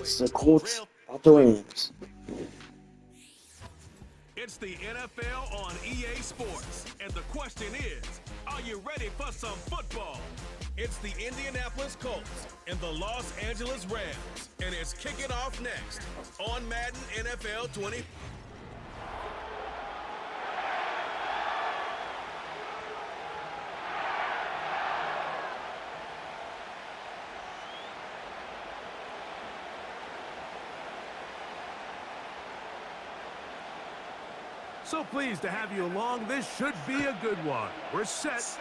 6, the Colts at the Rams. It's the NFL on EA Sports, and the question is, are you ready for some football? It's the Indianapolis Colts and the Los Angeles Rams, and it's kicking off next on Madden NFL 20. So pleased to have you along. This should be a good one. We're set,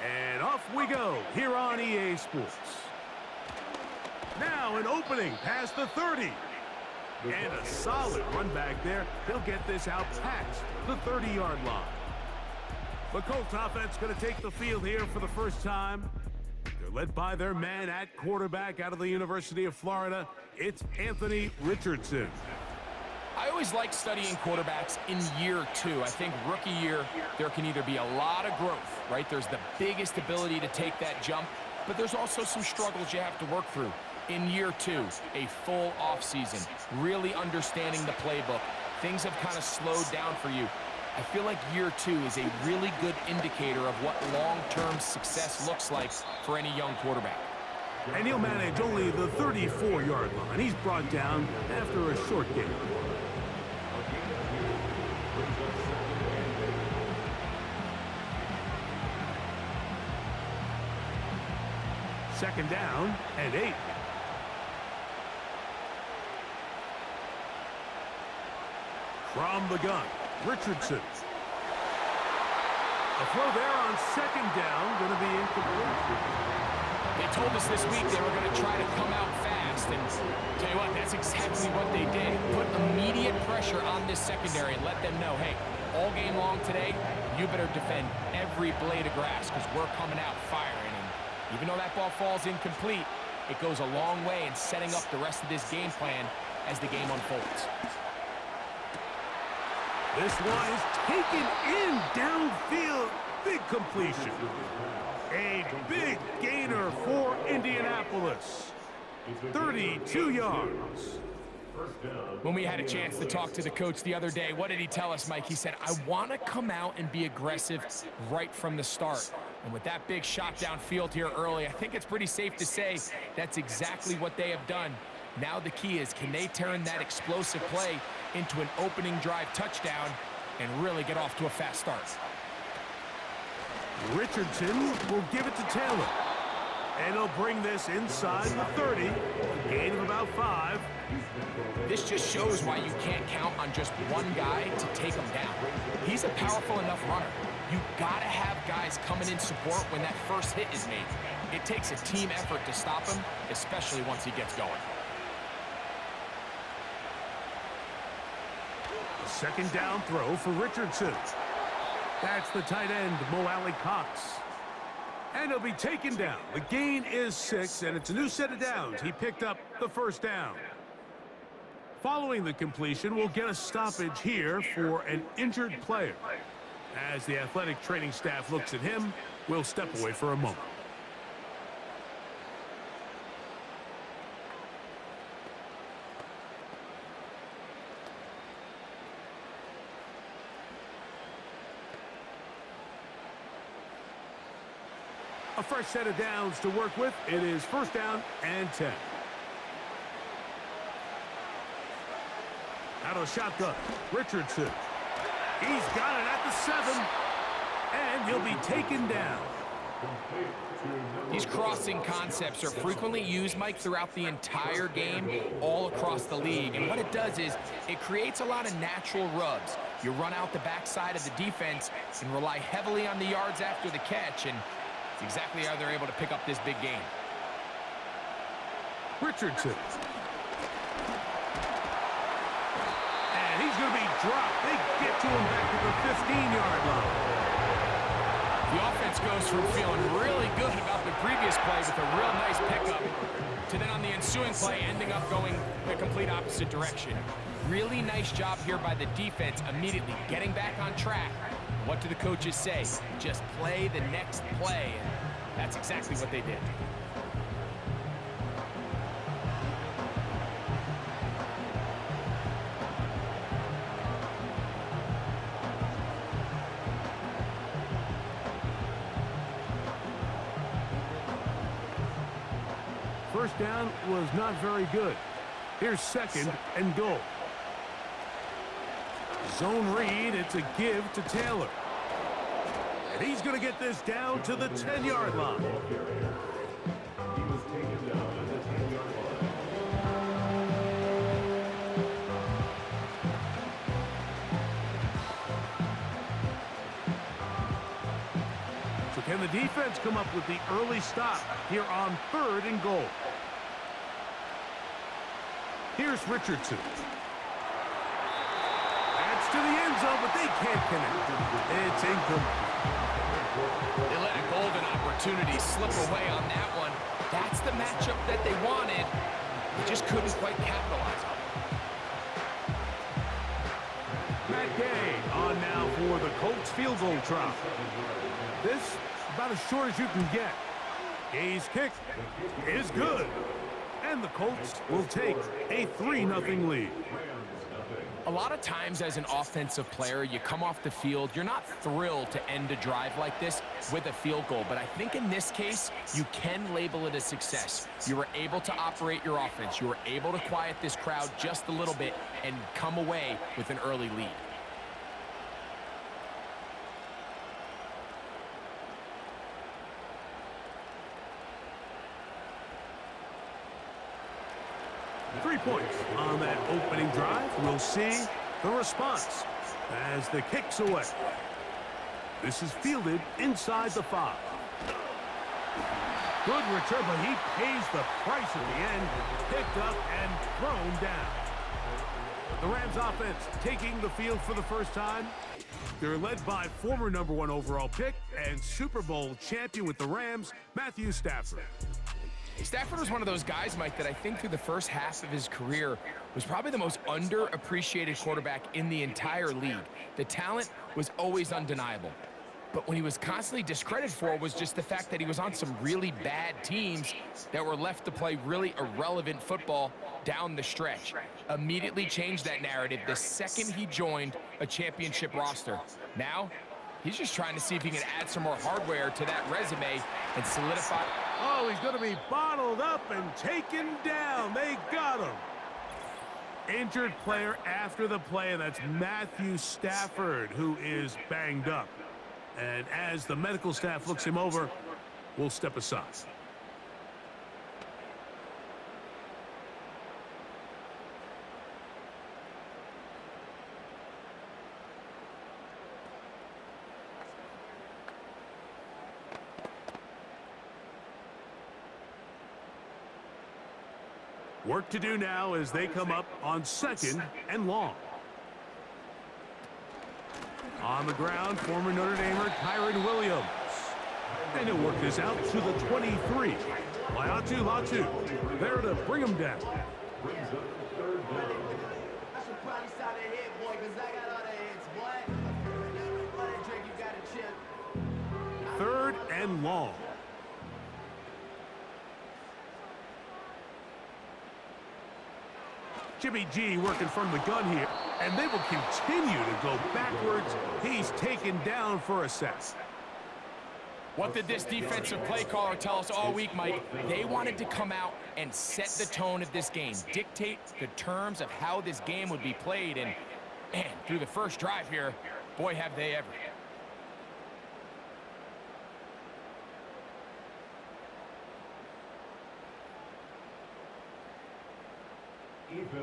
and off we go here on EA Sports. Now an opening past the 30. And a solid run back there. He'll get this out past the 30-yard line. The Colts offense going to take the field here for the first time. They're led by their man at quarterback out of the University of Florida. It's Anthony Richardson. I always like studying quarterbacks in year 2. I think rookie year, there can either be a lot of growth, right? There's the biggest ability to take that jump, but there's also some struggles you have to work through. In year 2, a full offseason, really understanding the playbook. Things have kind of slowed down for you. I feel like year 2 is a really good indicator of what long-term success looks like for any young quarterback. And he'll manage only the 34-yard line. He's brought down after a short game. Second down and 8. From the gun, Richardson. A throw there on second down, going to be incomplete. They told us this week they were going to try to come out fast, and tell you what, that's exactly what they did. Put immediate pressure on this secondary and let them know, hey, all game long today, you better defend every blade of grass because we're coming out firing. And even though that ball falls incomplete, it goes a long way in setting up the rest of this game plan as the game unfolds. This one is taken in downfield. Big completion. A big gainer for Indianapolis. 32 yards. When we had a chance to talk to the coach the other day, what did he tell us, Mike? He said, I want to come out and be aggressive right from the start. And with that big shot downfield here early, I think it's pretty safe to say that's exactly what they have done. Now the key is, can they turn that explosive play into an opening drive touchdown and really get off to a fast start? Richardson will give it to Taylor. And he'll bring this inside the 30, a gain of about 5. This just shows why you can't count on just one guy to take him down. He's a powerful enough runner. You gotta have guys coming in support when that first hit is made. It takes a team effort to stop him, especially once he gets going. Second down throw for Richardson. That's the tight end, Mo Alley Cox. And he'll be taken down. The gain is 6, and it's a new set of downs. He picked up the first down. Following the completion, we'll get a stoppage here for an injured player. As the athletic training staff looks at him, we'll step away for a moment. A fresh set of downs to work with. It is first down and 10. Out of the shotgun, Richardson. He's got it at the 7, and he'll be taken down. These crossing concepts are frequently used, Mike, throughout the entire game, all across the league. And what it does is it creates a lot of natural rubs. You run out the backside of the defense and rely heavily on the yards after the catch, and it's exactly how they're able to pick up this big game. Richardson. And he's going to be dropped. They get to him back at the 15-yard line. The offense goes from feeling really good about the previous play with a real nice pickup to then on the ensuing play ending up going the complete opposite direction. Really nice job here by the defense immediately getting back on track. What do the coaches say? Just play the next play. And that's exactly what they did. first down was not very good. Here's 2nd and goal. Zone read, it's a give to Taylor. And he's going to get this down to the 10-yard line. So can the defense come up with the early stop here on 3rd and goal? Here's Richardson. That's to the end zone, but they can't connect. It's incomplete. They let a golden opportunity slip away on that one. That's the matchup that they wanted. They just couldn't quite capitalize on it. Matt Gay on now for the Colts field goal try. This about as short as you can get. Gay's kick is good. And the Colts will take a 3-0 lead. A lot of times as an offensive player, you come off the field, you're not thrilled to end a drive like this with a field goal. But I think in this case, you can label it a success. You were able to operate your offense. You were able to quiet this crowd just a little bit and come away with an early lead. Three points on that opening drive. We'll see the response as the kick's away. This is fielded inside the 5. Good return, but he pays the price at the end. Picked up and thrown down. The Rams offense taking the field for the first time. They're led by former #1 overall pick and Super Bowl champion with the Rams, Matthew Stafford. Stafford was one of those guys, Mike, that I think through the first half of his career was probably the most underappreciated quarterback in the entire league. The talent was always undeniable. But when he was constantly discredited for was just the fact that he was on some really bad teams that were left to play really irrelevant football down the stretch. Immediately changed that narrative the second he joined a championship roster. Now, he's just trying to see if he can add some more hardware to that resume and solidify. Oh, he's going to be bottled up and taken down. They got him. Injured player after the play, and that's Matthew Stafford, who is banged up. And as the medical staff looks him over, we'll step aside. Work to do now as they come up on 2nd and long. On the ground, former Notre Damer Kyron Williams. And he'll work this out to the 23. Latu, there to bring him down. I should probably stop that hit, boy, because I got all the hits, boy. All that drink, you got a chip. 3rd and long. Jimmy G working from the gun here, and they will continue to go backwards. He's taken down for a sack. What did this defensive play caller tell us all week, Mike? They wanted to come out and set the tone of this game, dictate the terms of how this game would be played, and man, through the first drive here, boy, have they ever.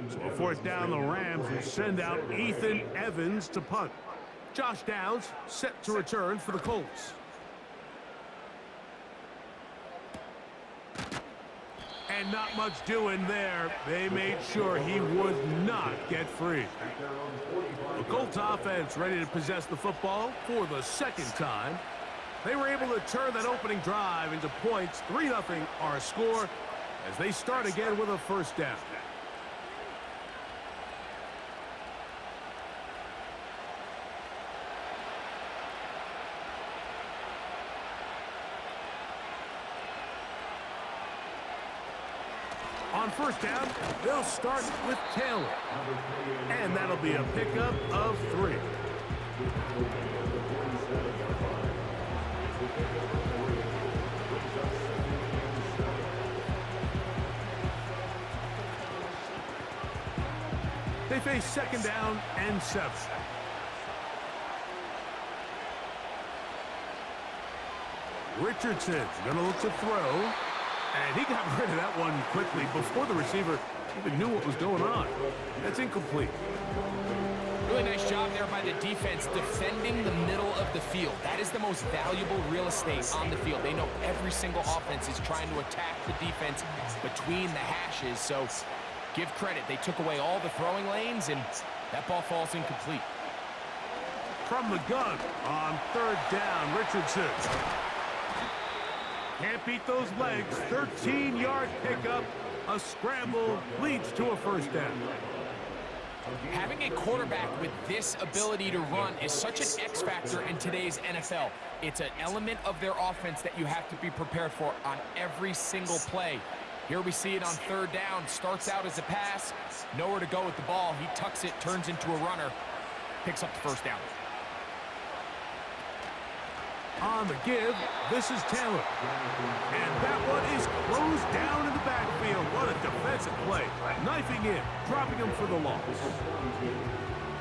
So a 4th down, the Rams will send out Ethan Evans to punt. Josh Downs set to return for the Colts. And not much doing there. They made sure he would not get free. The Colts offense ready to possess the football for the 2nd time. They were able to turn that opening drive into points. 3-0 our score as they start again with a 1st down. On 1st down, they'll start with Taylor. And that'll be a pickup of 3. They face 2nd down and 7. Richardson going to look to throw. And he got rid of that one quickly before the receiver even knew what was going on. That's incomplete. Really nice job there by the defense defending the middle of the field. That is the most valuable real estate on the field. They know every single offense is trying to attack the defense between the hashes. So give credit. They took away all the throwing lanes, and that ball falls incomplete. From the gun on 3rd down, Richardson. Can't beat those legs. 13-yard pickup. A scramble leads to a 1st down. Having a quarterback with this ability to run is such an X factor in today's NFL. It's an element of their offense that you have to be prepared for on every single play. Here we see it on 3rd down. Starts out as a pass. Nowhere to go with the ball. He tucks it, turns into a runner. Picks up the 1st down. On the give, this is Taylor. And that one is closed down in the backfield. What a defensive play. Knifing in, dropping him for the loss.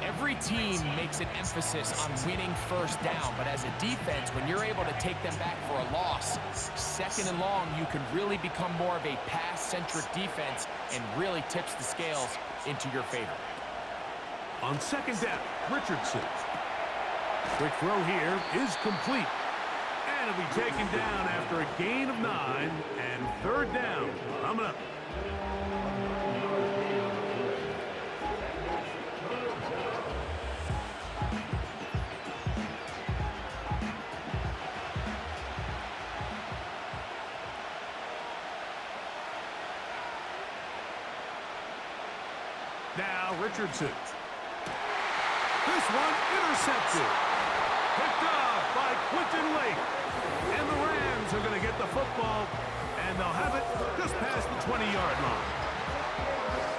Every team makes an emphasis on winning 1st down, but as a defense, when you're able to take them back for a loss, 2nd and long, you can really become more of a pass-centric defense and really tips the scales into your favor. On 2nd down, Richardson. Quick throw here is complete. And it'll be taken down after a gain of 9, and 3rd down coming up. Now Richardson. This one intercepted. Picked off by Quentin Lake. And the Rams are going to get the football, and they'll have it just past the 20-yard line.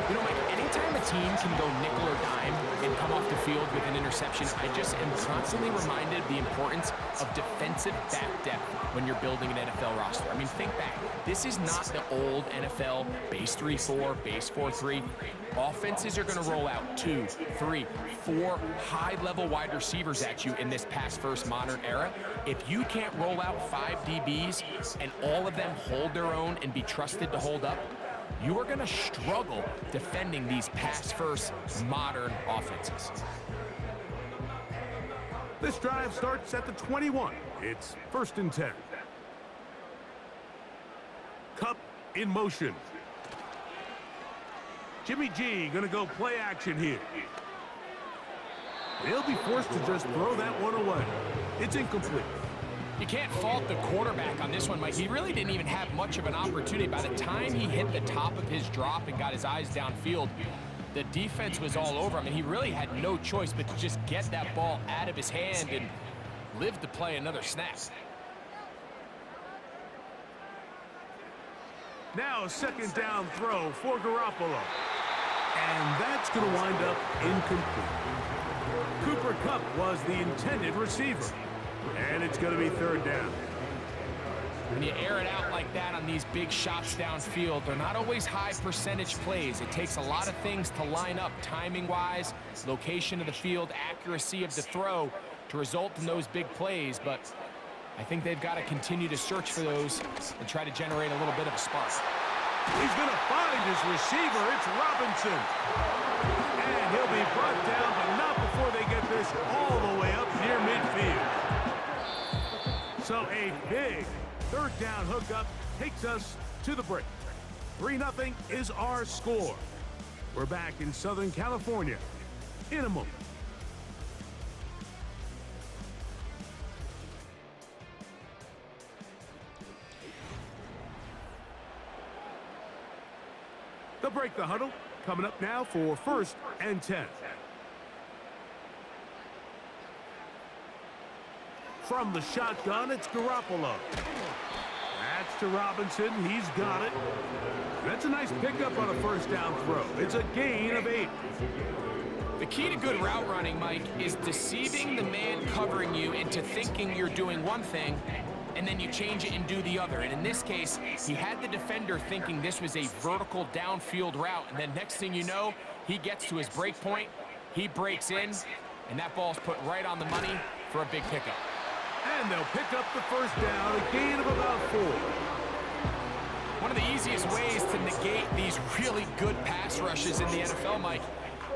You know, Mike, anytime a team can go nickel or dime and come off the field with an interception, I just am constantly reminded of the importance of defensive back depth when you're building an NFL roster. I mean, think back. This is not the old NFL base 3-4, base 4-3. Offenses are going to roll out 2, 3, 4 high-level wide receivers at you in this pass-first modern era. If you can't roll out 5 DBs and all of them hold their own and be trusted to hold up, you are going to struggle defending these pass-first modern offenses. This drive starts at the 21. It's 1st and 10. Cup in motion. Jimmy G going to go play action here. He'll be forced to just throw that one away. It's incomplete. You can't fault the quarterback on this one, Mike. He really didn't even have much of an opportunity. By the time he hit the top of his drop and got his eyes downfield, the defense was all over him, and he really had no choice but to just get that ball out of his hand and live to play another snap. Now a 2nd down throw for Garoppolo. And that's going to wind up incomplete. Cooper Kupp was the intended receiver. And it's going to be 3rd down. When you air it out like that on these big shots downfield, they're not always high percentage plays. It takes a lot of things to line up timing-wise, location of the field, accuracy of the throw to result in those big plays. But I think they've got to continue to search for those and try to generate a little bit of a spark. He's going to find his receiver. It's Robinson. And he'll be brought down, but not before they get this all the way up near midfield. So a big 3rd down hookup takes us to the break. 3-0 is our score. We're back in Southern California in a moment. They'll break the huddle. Coming up now for 1st and 10. From the shotgun, it's Garoppolo. That's to Robinson. He's got it. That's a nice pickup on a 1st down throw. It's a gain of 8. The key to good route running, Mike, is deceiving the man covering you into thinking you're doing one thing and then you change it and do the other. And in this case, he had the defender thinking this was a vertical downfield route, and then next thing you know, he gets to his break point, he breaks in, and that ball's put right on the money for a big pickup. And they'll pick up the first down, a gain of about 4. One of the easiest ways to negate these really good pass rushes in the NFL, Mike,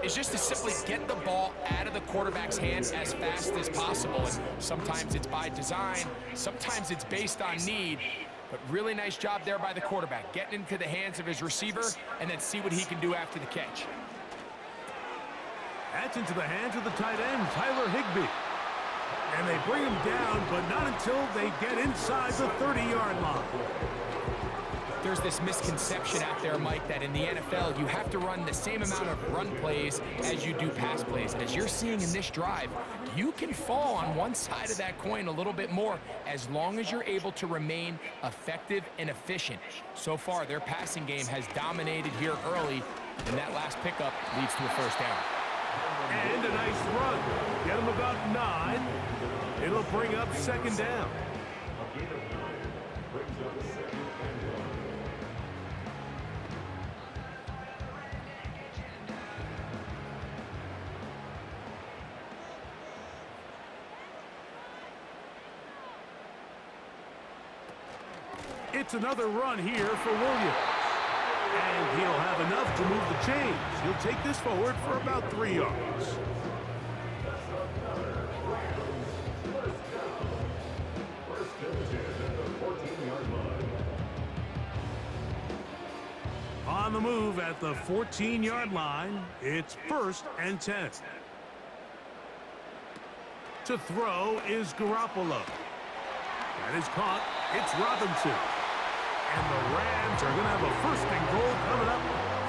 is just to simply get the ball out of the quarterback's hand as fast as possible. And sometimes it's by design, sometimes it's based on need, but really nice job there by the quarterback, getting into the hands of his receiver and then see what he can do after the catch. That's into the hands of the tight end, Tyler Higbee. And they bring him down, but not until they get inside the 30-yard line. There's this misconception out there, Mike, that in the NFL, you have to run the same amount of run plays as you do pass plays. And as you're seeing in this drive, you can fall on one side of that coin a little bit more as long as you're able to remain effective and efficient. So far, their passing game has dominated here early, and that last pickup leads to a first down. And a nice run. Get him about 9. It'll bring up second down. It's another run here for Williams. And he'll have enough to move the chains. He'll take this forward for about 3 yards. On the move at the 14-yard line, it's 1st and 10. To throw is Garoppolo. That is caught. It's Robinson. And the Rams are going to have a 1st and goal coming up.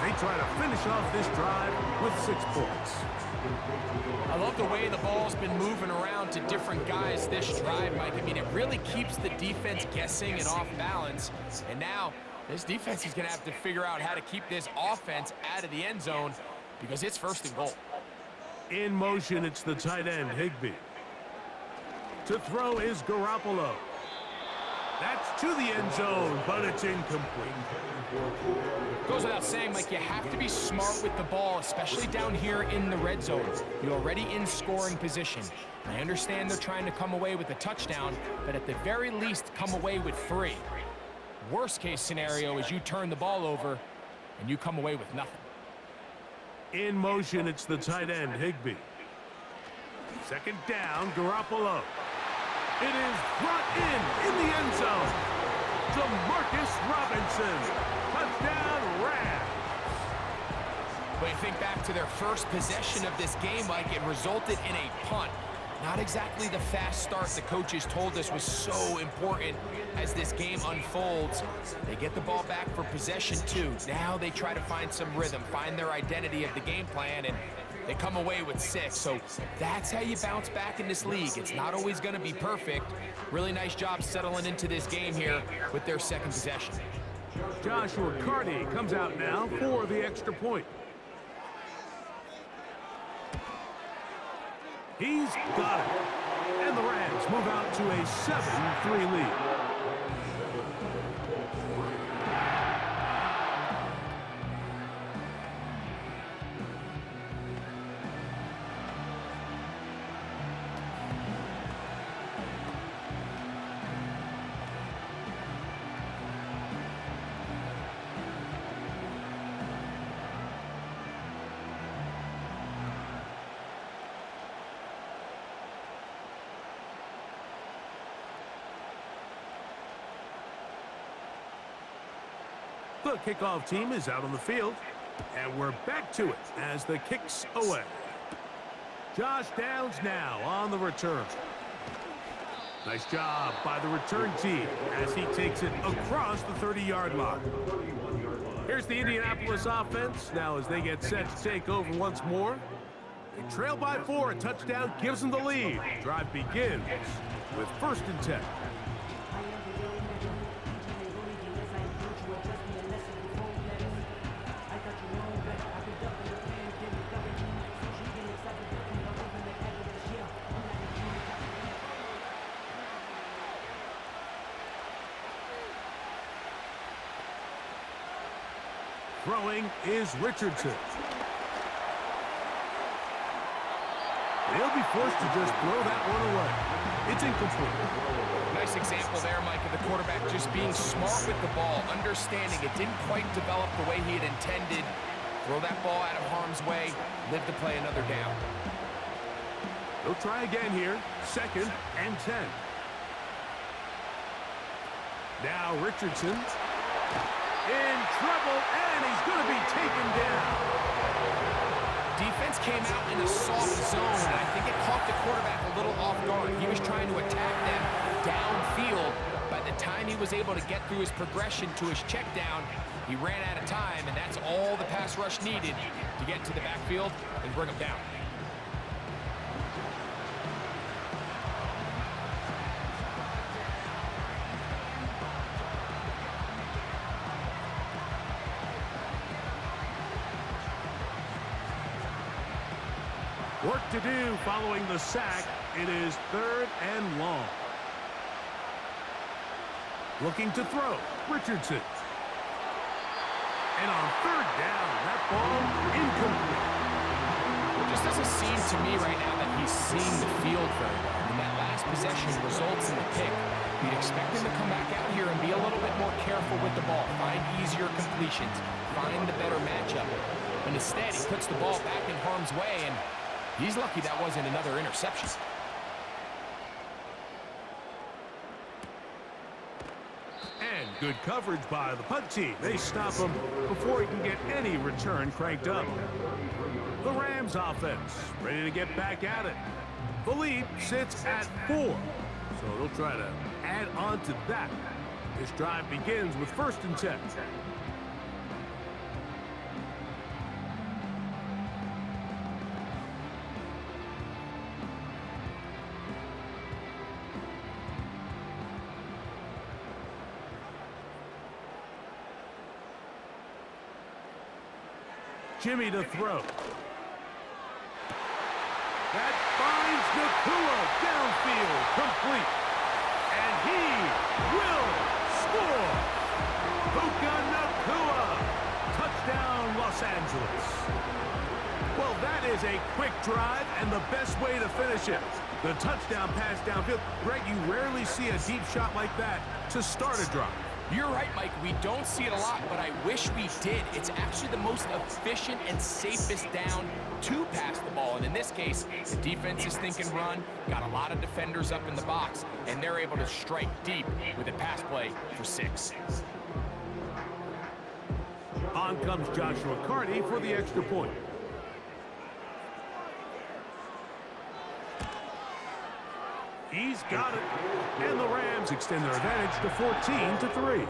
They try to finish off this drive with 6 points. I love the way the ball's been moving around to different guys this drive, Mike. I mean, it really keeps the defense guessing and off balance. And now this defense is going to have to figure out how to keep this offense out of the end zone because it's 1st and goal. In motion, it's the tight end, Higbee. To throw is Garoppolo. That's to the end zone, but it's incomplete. Goes without saying, Mike, you have to be smart with the ball, especially down here in the red zone. You're already in scoring position. And I understand they're trying to come away with a touchdown, but at the very least, come away with 3. Worst case scenario is you turn the ball over and you come away with nothing. In motion, it's the tight end, Higbee. Second down, Garoppolo. It is brought in the end zone. DeMarcus Robinson. Touchdown, Rams. When you think back to their first possession of this game, Mike, it resulted in a punt. Not exactly the fast start the coaches told us was so important as this game unfolds. They get the ball back for possession 2. Now they try to find some rhythm, find their identity of the game plan, and they come away with 6. So that's how you bounce back in this league. It's not always going to be perfect. Really nice job settling into this game here with their 2nd possession. Joshua Carty comes out now for the extra point. He's got it. And the Rams move out to a 7-3 lead. The kickoff team is out on the field, and we're back to it as the kick's away. Josh Downs now on the return. Nice job by the return team as he takes it across the 30-yard line. Here's the Indianapolis offense now as they get set to take over once more. They trail by 4. A touchdown gives them the lead. Drive begins with 1st and 10. Throwing is Richardson. He'll be forced to just throw that one away. It's incomplete. Nice example there, Mike, of the quarterback just being smart with the ball, understanding it didn't quite develop the way he had intended. Throw that ball out of harm's way, live to play another down. They'll try again here. 2nd and 10. Now Richardson in trouble, and he's going to be taken down. Defense came out in a soft zone, and I think it caught the quarterback a little off guard. He was trying to attack them downfield. By the time he was able to get through his progression to his check down, he ran out of time, and that's all the pass rush needed to get to the backfield and bring him down. Work to do following the sack. It is 3rd and long. Looking to throw, Richardson. And on 3rd down, that ball incomplete. It just doesn't seem to me right now that he's seeing the field very well. And that last possession results in the pick. You'd expect him to come back out here and be a little bit more careful with the ball, find easier completions, find the better matchup. But instead, he puts the ball back in harm's way, and he's lucky that wasn't another interception. And good coverage by the punt team. They stop him before he can get any return cranked up. The Rams offense ready to get back at it. The lead sits at 4. So they'll try to add on to that. This drive begins with 1st and 10. Jimmy to throw. That finds Nakua downfield, complete. And he will score. Puka Nakua. Touchdown, Los Angeles. Well, that is a quick drive and the best way to finish it. The touchdown pass downfield. Greg, you rarely see a deep shot like that to start a drive. You're right, Mike. We don't see it a lot, but I wish we did. It's actually the most efficient and safest down to pass the ball. And in this case, the defense is thinking run, got a lot of defenders up in the box, and they're able to strike deep with a pass play for 6. On comes Joshua Carty for the extra point. He's got it. And the Rams extend their advantage to 14-3.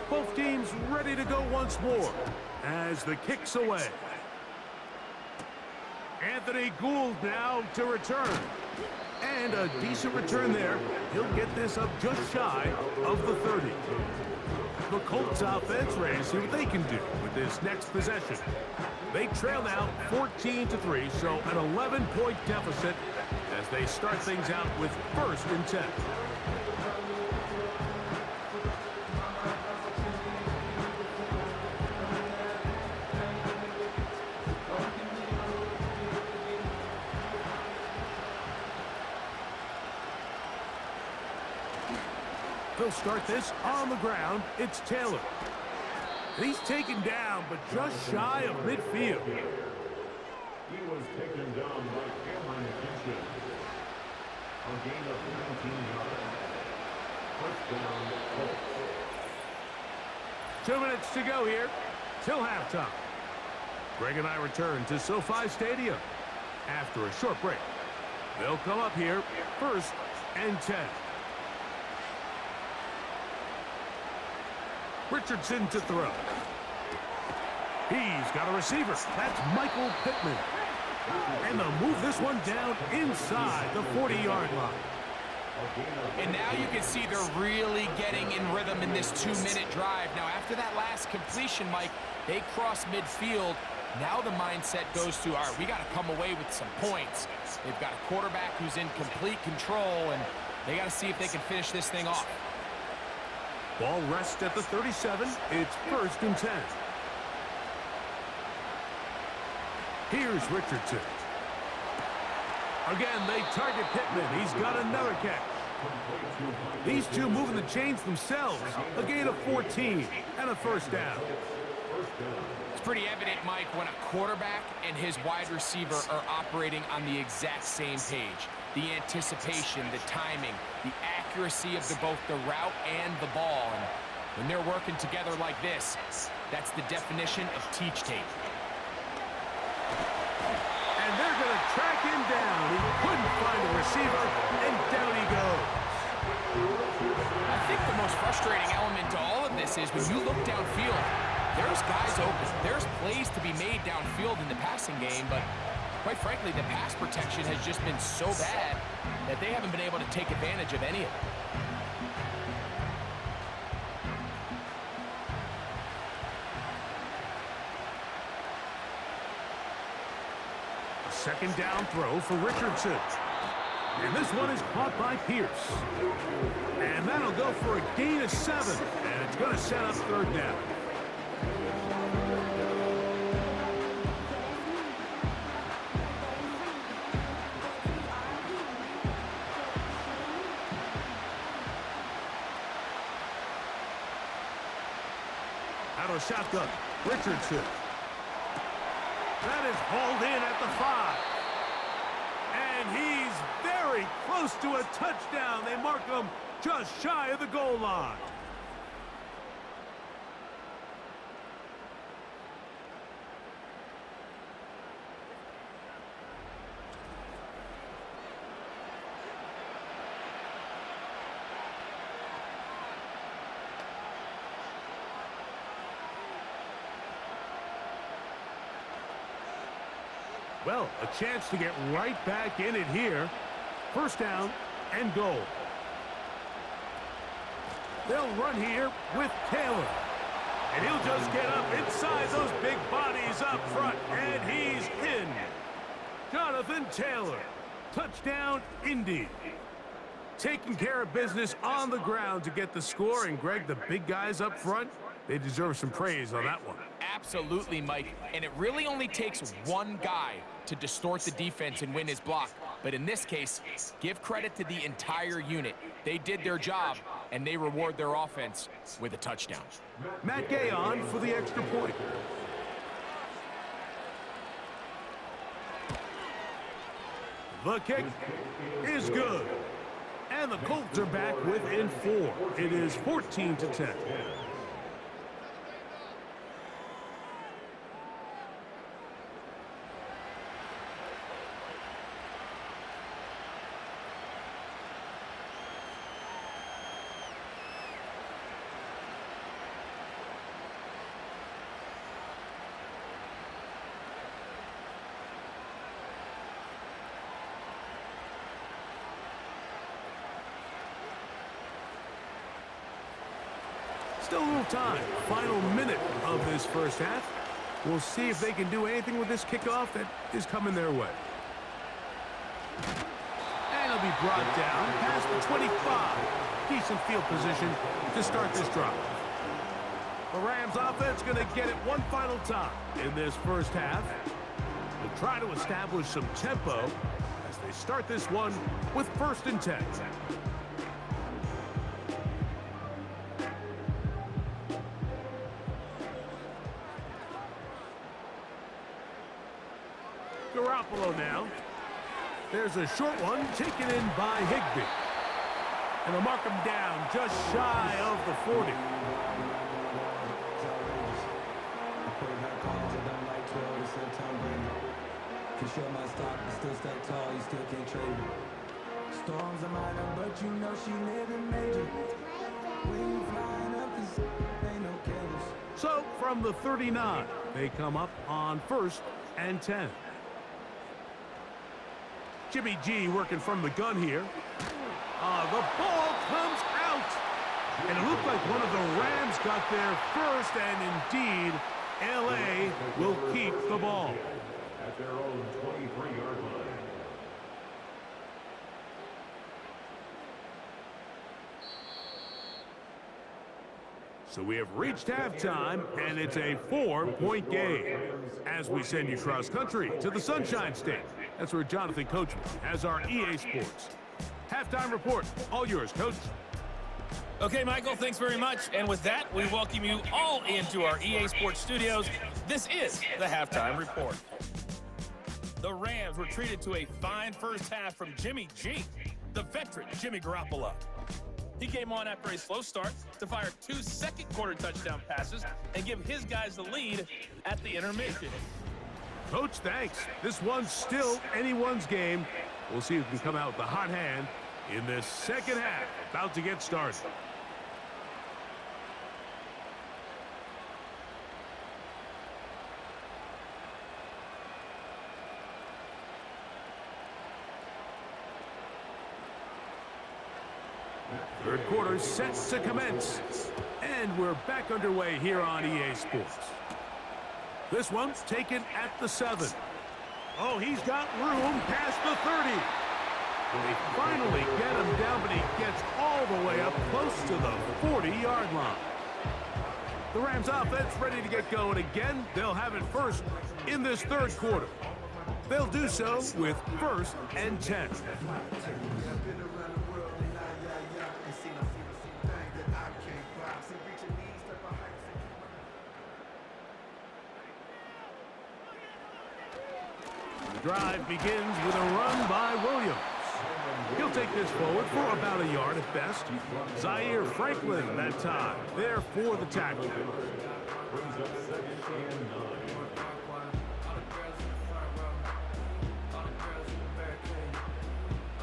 Both teams ready to go once more as the kick's away. Anthony Gould now to return. And a decent return there. He'll get this up just shy of the 30. The Colts offense ready to see what they can do with this next possession. They trail now 14-3, so an 11-point deficit as they start things out with 1st and 10. They'll start this on the ground. It's Taylor. And he's taken down, but just shy of midfield. He was taken down by Cameron Kitchen. A gain of 19 yards. First down, Colts. 2 minutes to go here till halftime. Greg and I return to SoFi Stadium after a short break. They'll come up here 1st and 10. Richardson to throw. He's got a receiver. That's Michael Pittman. And they'll move this one down inside the 40-yard line. And now you can see they're really getting in rhythm in this 2-minute drive. Now, after that last completion, Mike, they cross midfield. Now the mindset goes to, all right, we got to come away with some points. They've got a quarterback who's in complete control, and they got to see if they can finish this thing off. Ball rests at the 37. It's 1st and 10. Here's Richardson. Again, they target Pittman. He's got another catch. These two moving the chains themselves. A gain of 14 and a 1st down. It's pretty evident, Mike, when a quarterback and his wide receiver are operating on the exact same page. The anticipation, the timing, the accuracy of both the route and the ball. And when they're working together like this, that's the definition of teach tape. And they're going to track him down. He couldn't find the receiver, and down he goes. I think the most frustrating element to all of this is when you look downfield, there's guys open. There's plays to be made downfield in the passing game, but quite frankly, the pass protection has just been so bad that they haven't been able to take advantage of any of it. A 2nd down throw for Richardson. And this one is caught by Pierce. And that'll go for a gain of 7. And it's going to set up 3rd down. Out of shotgun, Richardson. That is hauled in at the 5. And he's very close to a touchdown. They mark him just shy of the goal line. Well, a chance to get right back in it here. 1st down and goal. They'll run here with Taylor. And he'll just get up inside those big bodies up front. And he's in. Jonathan Taylor. Touchdown, Indy. Taking care of business on the ground to get the score. And, Greg, the big guys up front, they deserve some praise on that one. Absolutely, Mike. And it really only takes one guy to distort the defense and win his block. But in this case, give credit to the entire unit. They did their job, and they reward their offense with a touchdown. Matt Gay on for the extra point. The kick is good. And the Colts are back within 4. It is 14-10. Still a little time. Final minute of this 1st half. We'll see if they can do anything with this kickoff that is coming their way. And it'll be brought down past the 25. Decent field position to start this drive. The Rams offense going to get it one final time in this 1st half. They'll try to establish some tempo as they start this one with 1st and 10. Garoppolo now. There's a short one taken in by Higbee. And they'll mark him down just shy of the 40. Show my stock, but still stay tall, you still can't trade me. Storms are minor, but you know she living major. When you flying up, this ain't no killers. So, from from the 39. They come up on 1st and 10. Jimmy G working from the gun here. The ball comes out. And it looked like one of the Rams got there first, and indeed, L.A. will keep the ball. At their own 23-yard line. So we have reached halftime, and it's a 4-point game. As we send you cross-country to the Sunshine State. That's where Jonathan Coachman has our EA Sports halftime report. All yours, Coach. Okay, Michael, thanks very much. And with that, we welcome you all into our EA Sports studios. This is the halftime report. The Rams were treated to a fine first half from Jimmy G, the veteran Jimmy Garoppolo. He came on after a slow start to fire 2 second-quarter touchdown passes and give his guys the lead at the intermission. Coach, thanks. This one's still anyone's game. We'll see who can come out with the hot hand in this second half. About to get started. Third quarter set to commence. And we're back underway here on EA Sports. This one's taken at the 7. Oh, he's got room past the 30. They finally get him down, but he gets all the way up close to the 40-yard line. The Rams offense ready to get going again. They'll have it first in this third quarter. They'll do so with 1st and 10. The drive begins with a run by Williams. He'll take this forward for about a yard at best. Zaire Franklin that time, there for the tackle.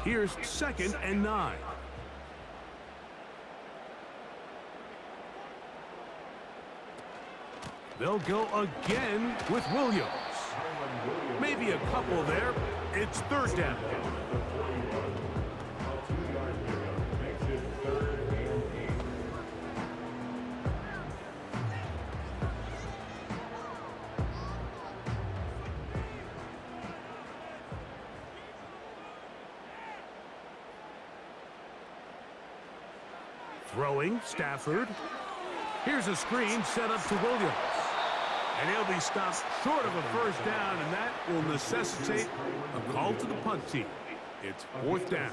Here's 2nd and 9. They'll go again with Williams. Maybe a couple there. It's 3rd down. Throwing, Stafford. Here's a screen set up to Williams. And he'll be stopped short of a first down, and that will necessitate a call to the punt team. It's 4th down.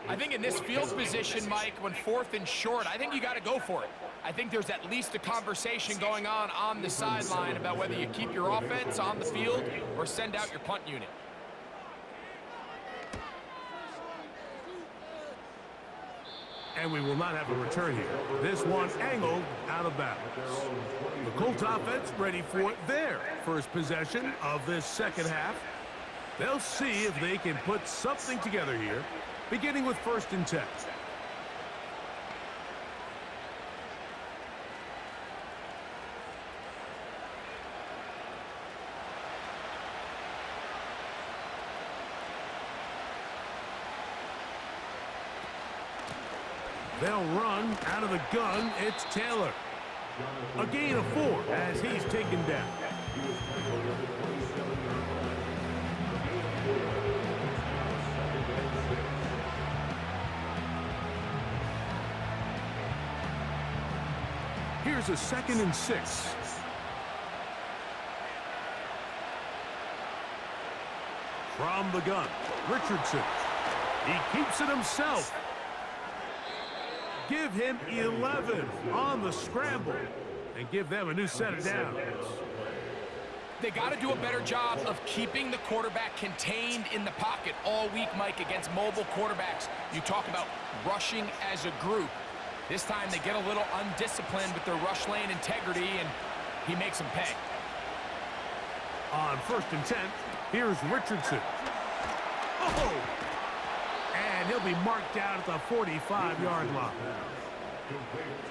I think in this field position, Mike, when 4th and short, I think you got to go for it. I think there's at least a conversation going on the sideline about whether you keep your offense on the field or send out your punt unit. And we will not have a return here. This one angled out of bounds. The Colts offense ready for their first possession of this second half. They'll see if they can put something together here, beginning with 1st and 10. They'll run out of the gun. It's Taylor. A gain of 4 as he's taken down. Here's a 2nd and 6. From the gun, Richardson. He keeps it himself. Give him 11 on the scramble and give them a new set of downs. They got to do a better job of keeping the quarterback contained in the pocket all week, Mike, against mobile quarterbacks. You talk about rushing as a group. This time they get a little undisciplined with their rush lane integrity, and he makes them pay. On 1st and 10, here's Richardson. Oh! And he'll be marked down at the 45-yard line.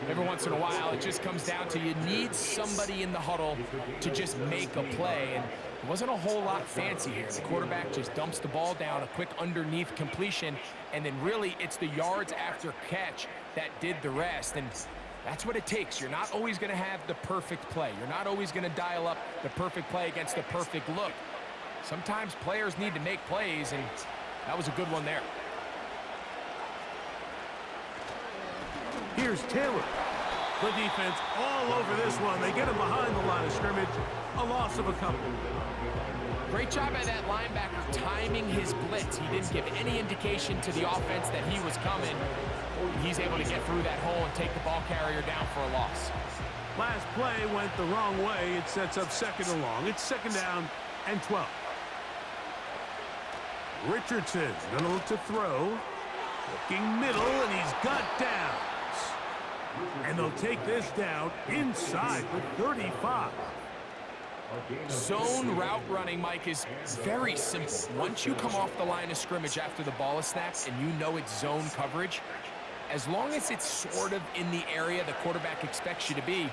Every once in a while, it just comes down to you need somebody in the huddle to just make a play. And it wasn't a whole lot fancy here. The quarterback just dumps the ball down, a quick underneath completion, and then really it's the yards after catch that did the rest. And that's what it takes. You're not always going to have the perfect play. You're not always going to dial up the perfect play against the perfect look. Sometimes players need to make plays, and that was a good one there. Here's Taylor. The defense all over this one. They get him behind the line of scrimmage. A loss of a couple. Great job by that linebacker timing his blitz. He didn't give any indication to the offense that he was coming. He's able to get through that hole and take the ball carrier down for a loss. Last play went the wrong way. It sets up second and long. It's second down and 12. Richardson going to look to throw. Looking middle, and he's got down. And they'll take this down inside the 35. Zone route running, Mike, is very simple. Once you come off the line of scrimmage after the ball is snapped and you know it's zone coverage, as long as it's sort of in the area the quarterback expects you to be,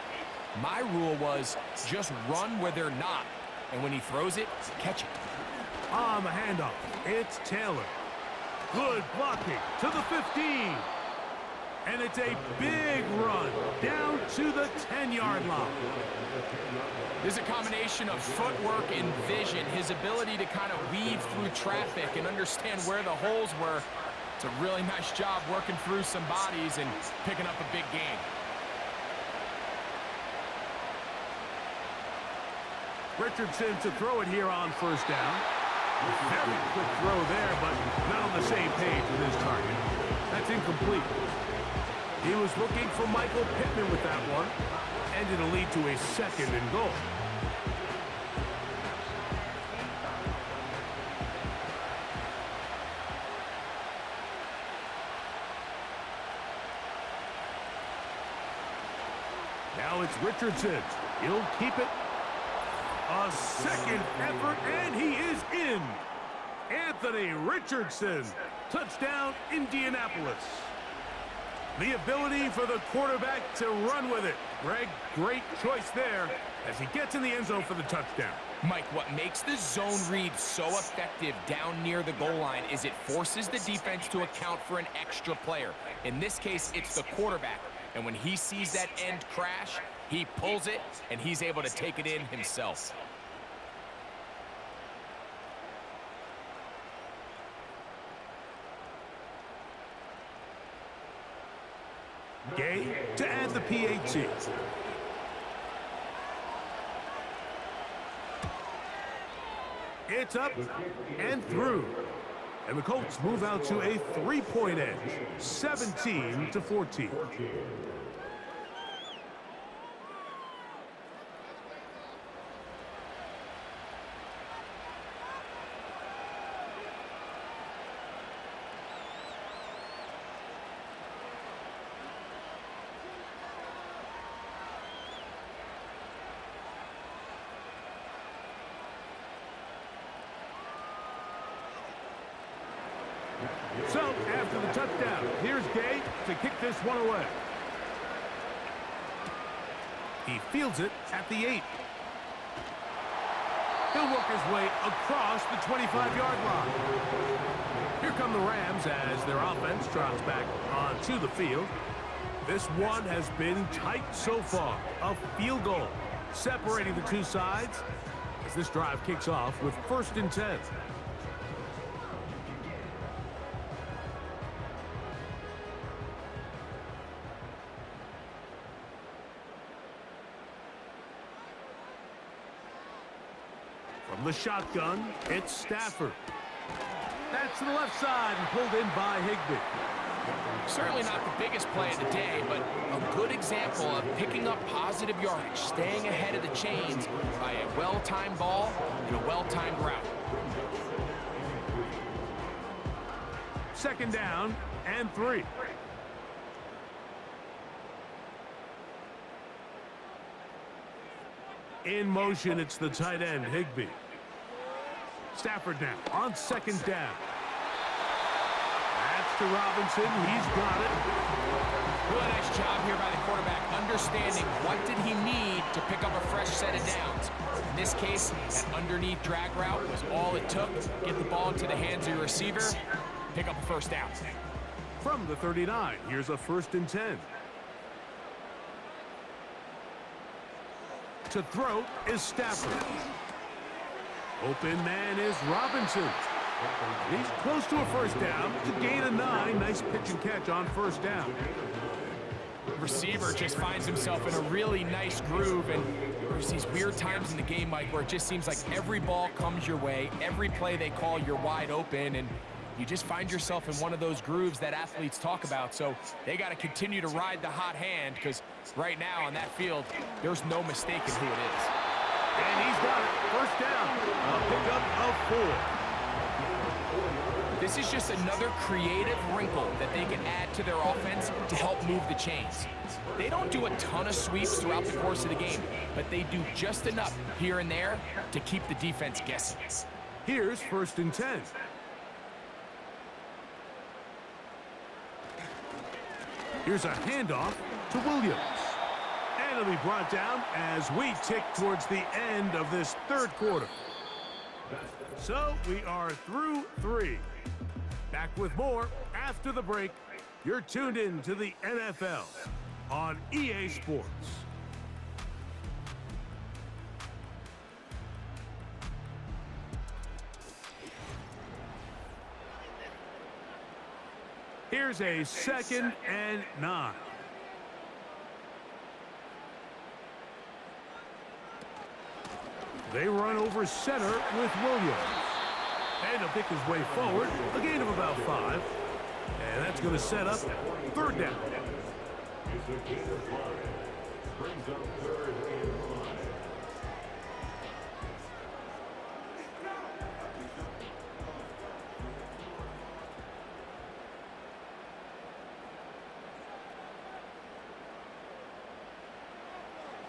my rule was just run where they're not. And when he throws it, catch it. On the handoff, it's Taylor. Good blocking to the 15. And it's a big run down to the 10-yard line. There's a combination of footwork and vision, his ability to kind of weave through traffic and understand where the holes were. It's a really nice job working through some bodies and picking up a big gain. Richardson to throw it here on first down. Very quick throw there, but not on the same page with his target. That's incomplete. He was looking for Michael Pittman with that one, and it'll lead to a second and goal. Now it's Richardson. He'll keep it. A second effort, and he is in. Anthony Richardson. Touchdown, Indianapolis. The ability for the quarterback to run with it. Greg, great choice there as he gets in the end zone for the touchdown. Mike, what makes the zone read so effective down near the goal line is it forces the defense to account for an extra player. In this case, it's the quarterback. And when he sees that end crash, he pulls it, and he's able to take it in himself. Gay to add the PAT. It's up and through. And the Colts move out to a 3-point edge, 17-14. So, after the touchdown, here's Gay to kick this one away. He fields it at the 8. He'll work his way across the 25-yard line. Here come the Rams as their offense trots back onto the field. This one has been tight so far. A field goal separating the two sides as this drive kicks off with 1st and 10. From the shotgun, it's Stafford. That's to the left side and pulled in by Higbee. Certainly not the biggest play of the day, but a good example of picking up positive yardage, staying ahead of the chains by a well-timed ball and a well-timed route. 2nd down and 3. In motion, it's the tight end, Higbee. Stafford now on 2nd down. That's to Robinson. He's got it. Really nice job here by the quarterback, understanding what did he need to pick up a fresh set of downs. In this case, that underneath drag route was all it took. Get the ball into the hands of your receiver, pick up a first down. From the 39, here's a 1st and 10. To throw is Stafford. Open man is Robinson. He's close to a first down to gain a 9. Nice pitch and catch on first down. Receiver just finds himself in a really nice groove, and there's these weird times in the game, Mike, where it just seems like every ball comes your way, every play they call, you're wide open, and you just find yourself in one of those grooves that athletes talk about. So they got to continue to ride the hot hand, because right now on that field, there's no mistaking who it is. And he's got it. First down. A pickup of 4. This is just another creative wrinkle that they can add to their offense to help move the chains. They don't do a ton of sweeps throughout the course of the game, but they do just enough here and there to keep the defense guessing. Here's 1st and 10. Here's a handoff to Williams. And it'll be brought down as we tick towards the end of this 3rd quarter. So we are through 3. Back with more after the break. You're tuned in to the NFL on EA Sports. Here's a 2nd and 9. They run over center with Williams. And he'll pick his way forward, a gain of about 5. And that's going to set up 3rd down. It's a gain of 5. Brings up 3rd and 5.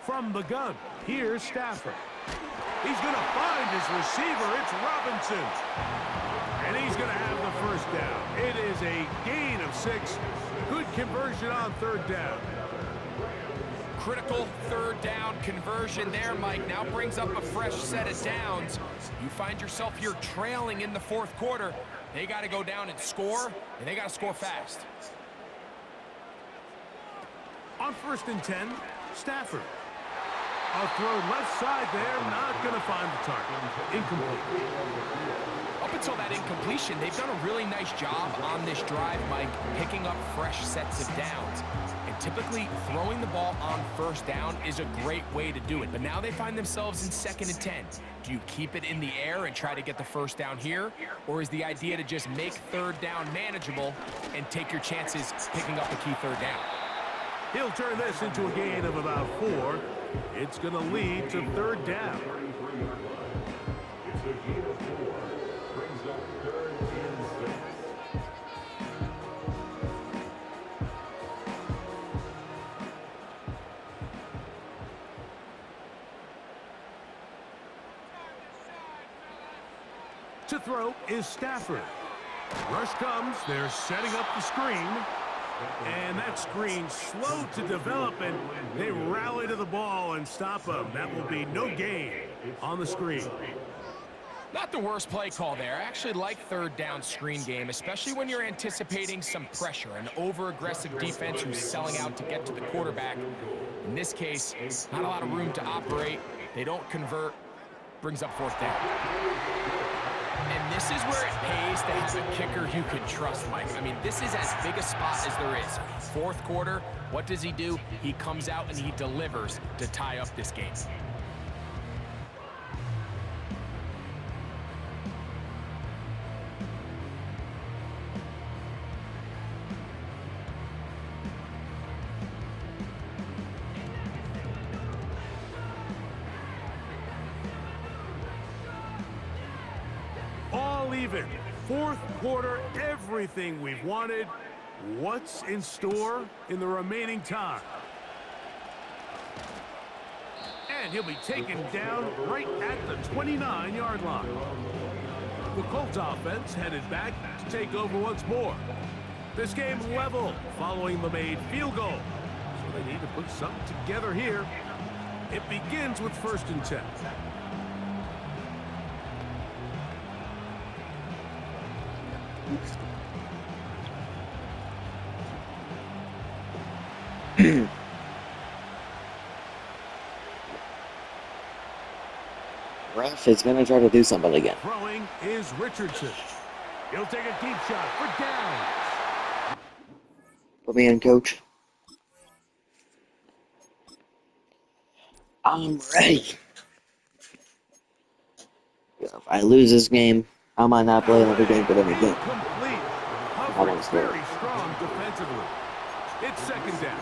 From the gun, here's Stafford. He's going to find his receiver. It's Robinson. And he's going to have the first down. It is a gain of 6. Good conversion on 3rd down. Critical 3rd down conversion there, Mike. Now brings up a fresh set of downs. You find yourself here trailing in the 4th quarter. They got to go down and score, and they got to score fast. On 1st and 10, Stafford. A throw left side there, not going to find the target. Incomplete. Up until that incompletion, they've done a really nice job on this drive, Mike, picking up fresh sets of downs. And typically, throwing the ball on 1st down is a great way to do it. But now they find themselves in 2nd and 10. Do you keep it in the air and try to get the first down here? Or is the idea to just make 3rd down manageable and take your chances picking up a key 3rd down? He'll turn this into a gain of about 4. It's going to lead to 3rd down. It's a gain of 4. Brings up 3rd and 6. To throw is Stafford. Rush comes. They're setting up the screen. And that screen slow to develop, and they rally to the ball and stop him. That will be no gain on the screen. Not the worst play call there. I actually like 3rd down screen game, especially when you're anticipating some pressure, an over-aggressive defense who's selling out to get to the quarterback. In this case, not a lot of room to operate. They don't convert. Brings up 4th down. And this is where it pays to have a kicker you can trust, Mike. I mean, this is as big a spot as there is. 4th quarter, what does he do? He comes out and he delivers to tie up this game. All even. 4th quarter, everything we've wanted. What's in store in the remaining time? And he'll be taken down right at the 29-yard line. The Colts offense headed back to take over once more. This game level following the made field goal. So they need to put something together here. It begins with 1st and 10. Ref is going to try to do something again. Throwing is Richardson. He'll take a deep shot for down. Put me in, coach. I'm ready. If I lose this game, I might not play another game for them again. Complete. I Coverage don't score. very strong defensively. It's 2nd down.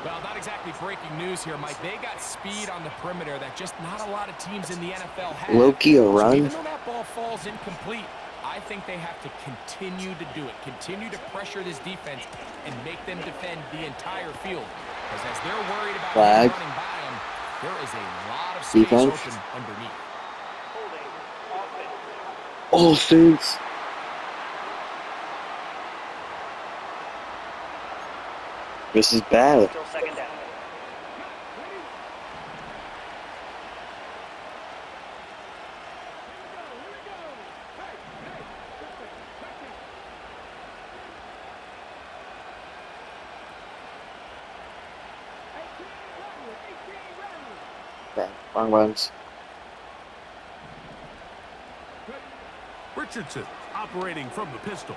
Well, not exactly breaking news here, Mike. They got speed on the perimeter that just not a lot of teams in the NFL have. Low-key a So run. even though that ball falls incomplete, I think they have to continue to do it. Continue to pressure this defense and make them defend the entire field. Because as they're worried about Flag. running by them, there is a lot of space Defense. open underneath. Offense. This is bad. Still 2nd down. Bad. Wrong runs. Richardson operating from the pistol.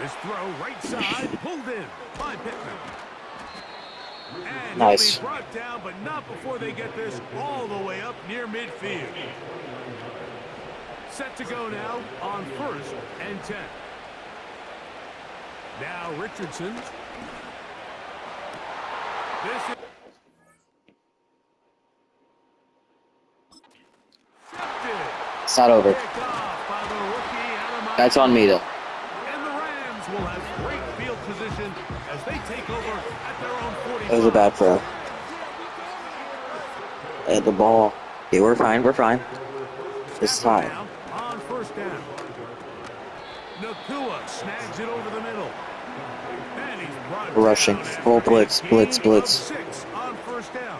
This throw right side pulled in by Pittman. And Nice. he'll be brought down, but not before they get this all the way up near midfield. Set to go now on 1st and 10. Now Richardson. This is It's not over. picked off by the rookie Adam. That's on me, though. And the Rams will have great field position as they take over at their own 45. That was a bad throw. At the ball. Okay, we're fine. We're fine. It's Snap it time. down on 1st down. Nakua snags it over the middle. And he's brought We're rushing. down Full after blitz, a blitz, gain blitz. of 6 on 1st down.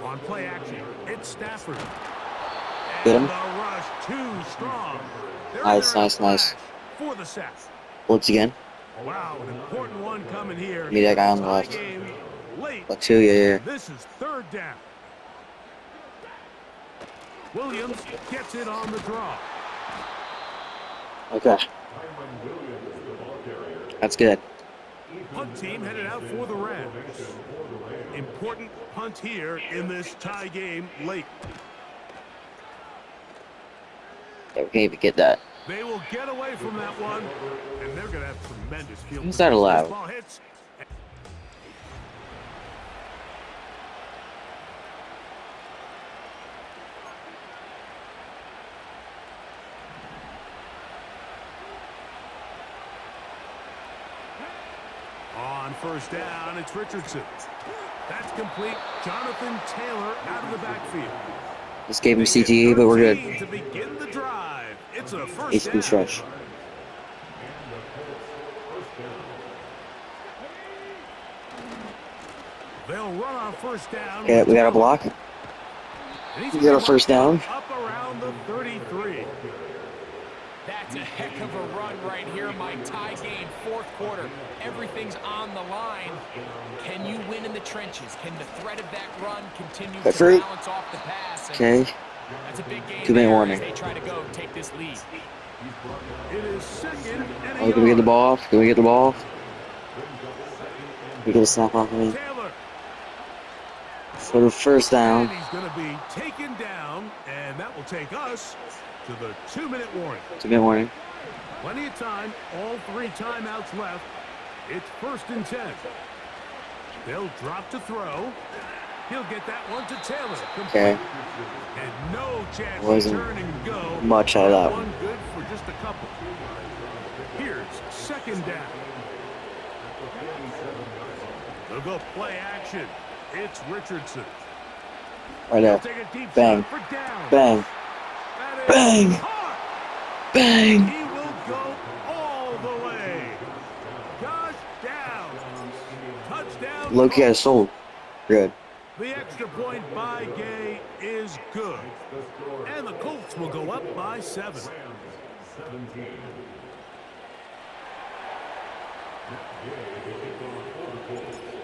On play action, it's Stafford. Get And him. the rush too strong. They're Nice, there nice, at nice. flash for the sack. Blitz again. Wow, an important one coming here. Me, that guy on the Tie left. game late. But two, yeah. This is 3rd down. Williams gets it on the draw. Okay. That's good. Punt team headed out for the Rams. Important punt here in this tie game late. Yeah, we can't even get that. They will get away from that one, and they're going to have tremendous field Is that position. allowed? This ball hits. On 1st down, it's Richardson. That's complete. Jonathan Taylor out of the backfield. Just gave him CTE, but we're 13 good. to begin the drive. It's a 1st HP down. stretch. They'll run on 1st down. Yeah, we got a block. And he's We got a 1st down. up around the 33. That's a heck of a run right here, Mike. Tie game, 4th quarter. Everything's on the line. Can you win in the trenches? Can the threat of that run continue to Fruit. balance off the pass? And Okay. that's a big game 2-minute there warning. as they try to go take this lead. It is 2nd and Oh, can we get the ball off? Can we get the ball off? We get a snap off of me. Taylor. For the 1st down. And he's going to be taken down, and that will take us to the 2-minute warning. 2-minute warning. Plenty of time, all 3 timeouts left. It's 1st and 10. They'll drop to throw. He'll get that one to Taylor. Complete. Okay. And no chance to Wasn't turn and go. much out of that One good for just a couple. Here's 2nd down. They'll go play action. It's Richardson. Right there. Take a deep Bang. shot for down. Bang. That is Bang! hard. Bang! He will go all the way. Josh Downs. Touchdown, Loki had a Colts. soul. Good. The extra point by Gay is good. And the Colts will go up by 7. 17.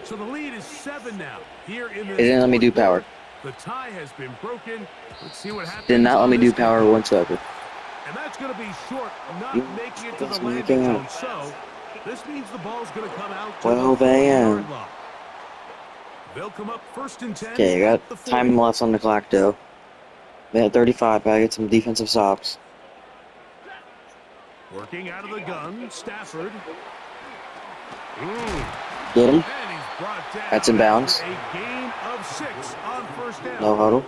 So the lead is 7 now. Here in this It didn't let me do fourth quarter. power. The tie has been broken. Let's see what happens. Did not let on me do this power kickoff. whatsoever. And that's going to be short, not You making it to the just landing making zone. up. So this means the ball's going to come out to 12 the 40-yard a.m. line. They'll come up 1st and 10. Okay, I at the got 40. time left on the clock though. Minute 35. Gotta get some defensive stops. Working out of the gun, Stafford. Get him. And he's brought down That's in bounds. after a gain of 6 on first down. No huddle.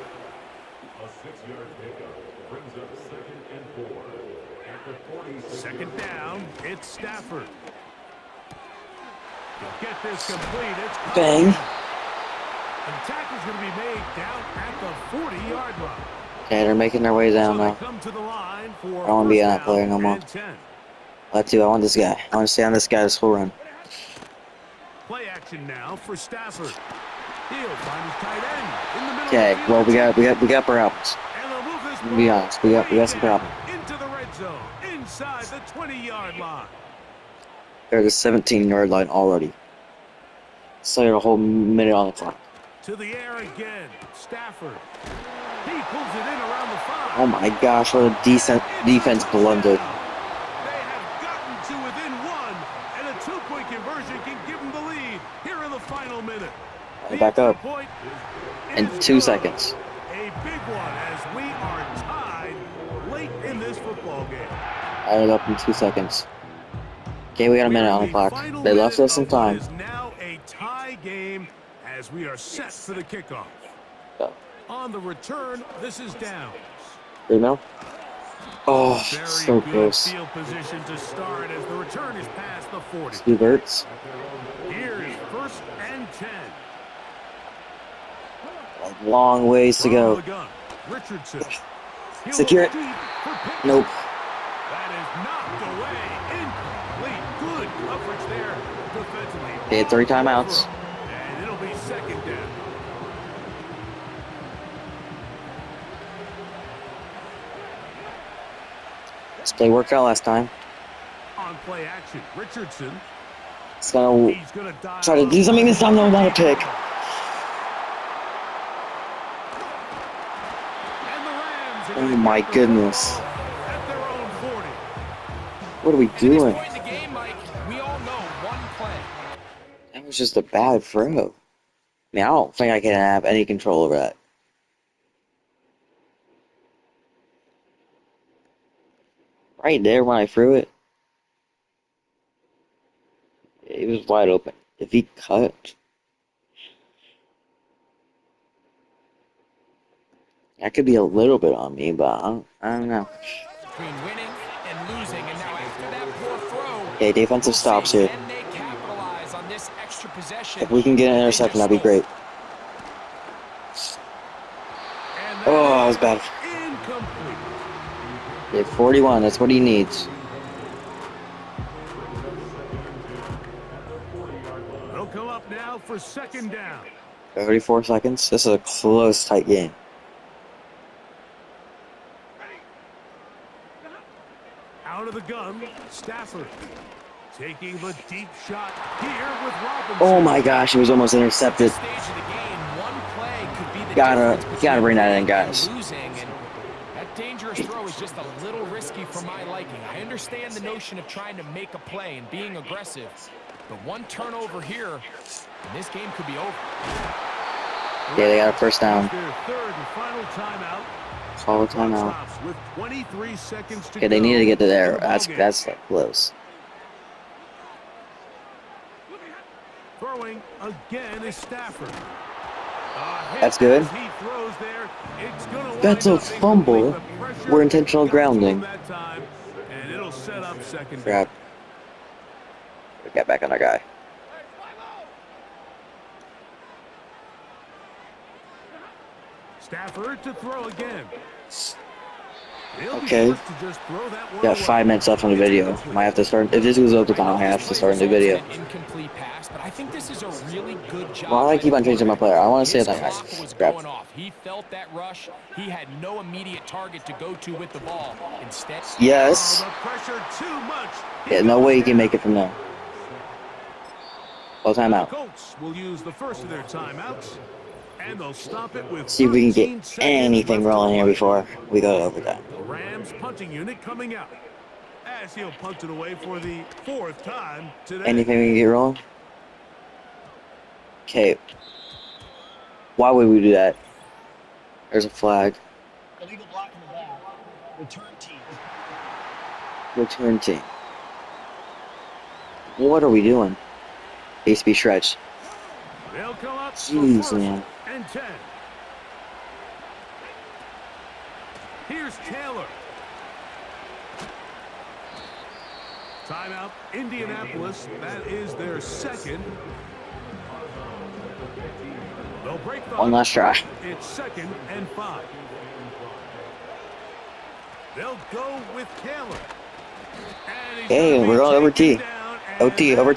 A 6-yard pickup brings up 2nd and 4. At the 46. Second down, it's Stafford. He'll get this complete. It's caught. Bang. An attack is going to be made down at the 40-yard line. Okay, they're making their way down So they now. come to the line for I don't want to be first that player down no more. and 10. Let's do. I want this guy. I want to stay on this guy this whole run. Play action now for Stafford. He'll find his tight end in the middle Okay, of the well field. we got problems. And they'll move this I'm gonna be ball honest, we got way some down problems. into the red zone, inside the 20-yard line. They're at the 17-yard line already. So you're a whole minute on the clock. To the air again, Stafford. He pulls it in around the 5. Oh my gosh, what a decent defense blunder. They have gotten to within 1, and a 2-point conversion can give them the lead here in the final minute. The Back extra up point in is 2 good. seconds. A big one as we are tied late in this football game. Added up in 2 seconds. Okay, we got a minute on the clock. They left us some time. It is now a tie game as we are set for the kickoff. Go. On the return, this is Downs. 3 mil. Oh, Very so good close. field position to start as the return is past the 40. Steve Ertz. Here's 1st and 10. A long ways to From go. the gun, Richardson. He'll Secure look it. deep for Pickens. Nope. That is knocked away. Incomplete. Good coverage there defensively. They had 3 timeouts. And it'll be 2nd down. This play worked out last time. On play action, Richardson. It's gonna He's going to dive try to do something this time. No, not a pick. And the Rams are Oh gonna my get the goodness. football at their own 40. What are we At this doing? point in the game, Mike, we all know one play. That was just a bad throw. I mean, I don't think I can have any control over that. Right there when I threw it, it was wide open. If he cut, that could be a little bit on me, but I don't know. Between winning and losing, and now after that poor throw, Okay, defensive we'll stops see, here. can they capitalize on this extra possession? If we can get an they interception, just that'd be stole? great. And Oh, that was bad. incomplete. They have 41. That's what he needs. They'll come up now for 2nd down. 34 seconds. This is a close, tight game. Out of the gun, Stafford. Taking the deep shot here with Robinson. Oh my gosh, it was almost intercepted. Stage of the game, one play could be the Gotta difference bring between that in, winning guys. and losing, and that dangerous throw is just a little risky for my liking. I understand the notion of trying to make a play and being aggressive, but one turnover here, and this game could be over. Yeah, they got a first down. Their 3rd and final timeout. Call a timeout. Stops with 23 seconds to Okay, they go need to get to in there. the ballgame. That's like close. Throwing again is Stafford. That's good. He throws there. It's gonna That's a wind up fumble. incomplete. The pressure We're intentional got to him grounding. that time, and it'll set up 2nd Crap. down. We got back on our guy. Stafford to throw again. They'll be Okay. forced to just throw that one Got away. 5 minutes left on the It's video. incomplete. Might have to start. If this goes over time, I have to start a new video. An incomplete pass, but I think this is a really good job. Why do I keep on changing my player? I want to say His that. clock was Crap. going off. He felt that rush. He had no immediate target to go to with the ball. Instead, Yes. Oh, the pressure too much. Yeah, no way you can make it from there. Well, The timeout. Colts will use the first of their timeouts, and they'll stop it with See if we can 13 get seconds anything left to rolling here play. before we go to overtime. The Rams punting unit coming out as he'll punt it away for the 4th time today. Anything we can get rolling? Okay. Why would we do that? There's a flag. Illegal block in the ball. Return team. Return team. What are we doing? Needs to be stretched. They'll come up for Jeez, 1st man. and 10. Here's Taylor. Timeout, Indianapolis. That is their 2nd. They'll break the One last try. It's 2nd and 5. They'll go with Taylor. And he's Hey, gonna be we're going over taken T. down, and OT, over